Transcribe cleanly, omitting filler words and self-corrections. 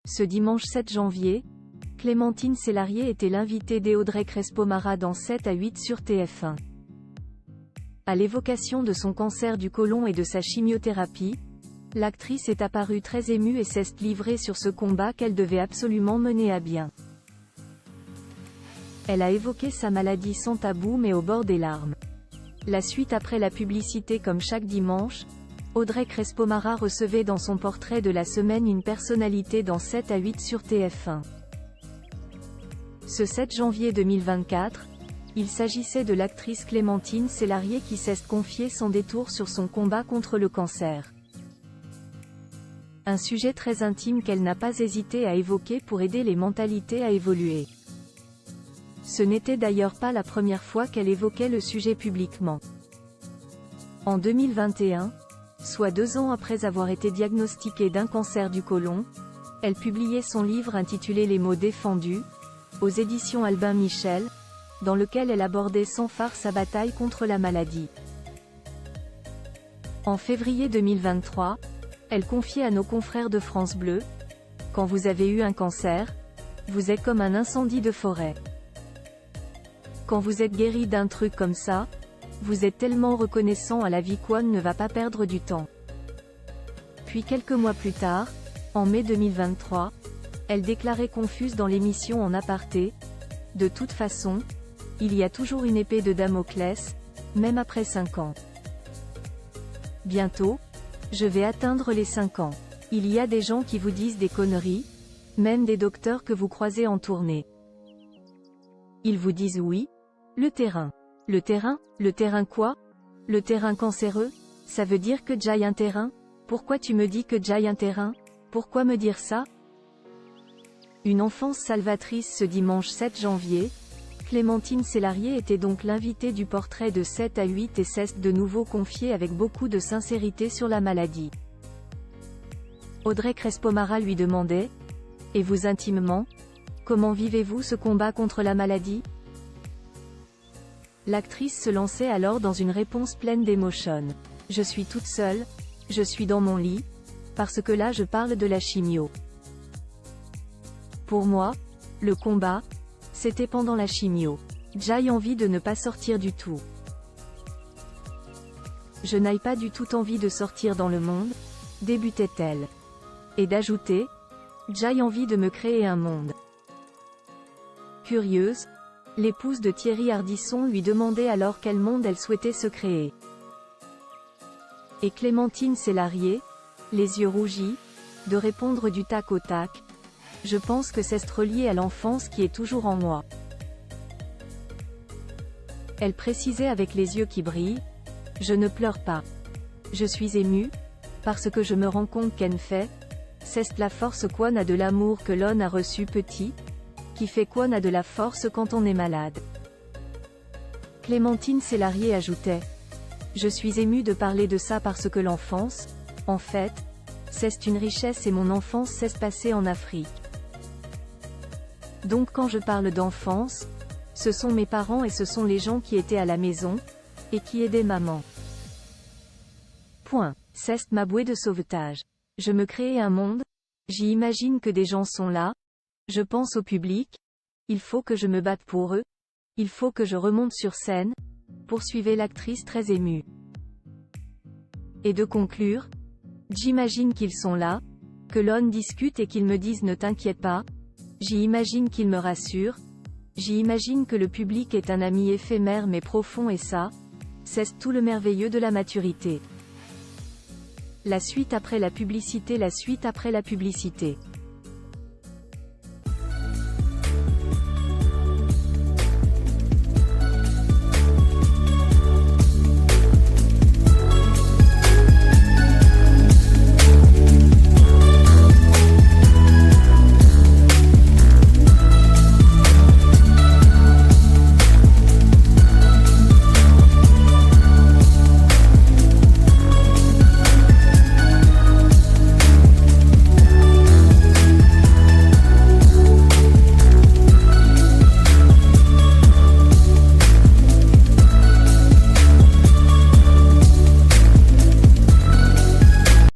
Ce dimanche 7 janvier, Clémentine Célarié était l'invitée d'Audrey Crespo-Mara dans 7 à 8 sur TF1. À l'évocation de son cancer du côlon et de sa chimiothérapie, l'actrice est apparue très émue et s'est livrée sur ce combat qu'elle devait absolument mener à bien. Elle a évoqué sa maladie sans tabou mais au bord des larmes. La suite après la publicité. Comme chaque dimanche, Audrey Crespo-Mara recevait dans son portrait de la semaine une personnalité dans 7 à 8 sur TF1. Ce 7 janvier 2024, il s'agissait de l'actrice Clémentine Célarié qui s'est confiée sans détour sur son combat contre le cancer. Un sujet très intime qu'elle n'a pas hésité à évoquer pour aider les mentalités à évoluer. Ce n'était d'ailleurs pas la première fois qu'elle évoquait le sujet publiquement. En 2021, soit 2 ans après avoir été diagnostiquée d'un cancer du côlon, elle publiait son livre intitulé Les mots défendus, aux éditions Albin Michel, dans lequel elle abordait sans fard sa bataille contre la maladie. En février 2023, elle confiait à nos confrères de France Bleu: « Quand vous avez eu un cancer, vous êtes comme un incendie de forêt. Quand vous êtes guéri d'un truc comme ça, vous êtes tellement reconnaissant à la vie qu'on ne va pas perdre du temps. » Puis quelques mois plus tard, en mai 2023, elle déclarait confuse dans l'émission En aparté: « De toute façon, il y a toujours une épée de Damoclès, même après 5 ans. Bientôt, je vais atteindre les 5 ans. Il y a des gens qui vous disent des conneries, même des docteurs que vous croisez en tournée. Ils vous disent oui, le terrain. Le terrain quoi? Le terrain cancéreux? Ça veut dire que j'aille un terrain? Pourquoi tu me dis que j'aille un terrain? Pourquoi me dire ça? » Une enfance salvatrice. Ce dimanche 7 janvier, Clémentine Célarié était donc l'invitée du portrait de 7 à 8 et s'est de nouveau confiée avec beaucoup de sincérité sur la maladie. Audrey Crespo-Mara lui demandait: « Et vous intimement, comment vivez-vous ce combat contre la maladie ?» L'actrice se lançait alors dans une réponse pleine d'émotion. « Je suis toute seule, je suis dans mon lit, parce que là je parle de la chimio. Pour moi, le combat, c'était pendant la chimio. J'aille envie de ne pas sortir du tout. Je n'aille pas du tout envie de sortir dans le monde, » débutait-elle. Et d'ajouter: « J'aille envie de me créer un monde. » Curieuse, l'épouse de Thierry Ardisson lui demandait alors quel monde elle souhaitait se créer. Et Clémentine Célarié, les yeux rougis, de répondre du tac au tac: « Je pense que c'est relié à l'enfance qui est toujours en moi. » Elle précisait avec les yeux qui brillent: « Je ne pleure pas. Je suis émue, parce que je me rends compte qu'en fait, c'est la force qu'on a de l'amour que l'on a reçu petit, qui fait qu'on a de la force quand on est malade. » Clémentine Célarié ajoutait: « Je suis émue de parler de ça parce que l'enfance, en fait, c'est une richesse et mon enfance s'est passée en Afrique. Donc quand je parle d'enfance, ce sont mes parents et ce sont les gens qui étaient à la maison, et qui aidaient maman. Point. C'est ma bouée de sauvetage. Je me crée un monde, j'y imagine que des gens sont là, je pense au public, il faut que je me batte pour eux, il faut que je remonte sur scène, » poursuivait l'actrice très émue. Et de conclure: « J'imagine qu'ils sont là, que l'on discute et qu'ils me disent ne t'inquiète pas, j'y imagine qu'ils me rassurent, j'y imagine que le public est un ami éphémère mais profond et ça, c'est tout le merveilleux de la maturité. » La suite après la publicité. La suite après la publicité.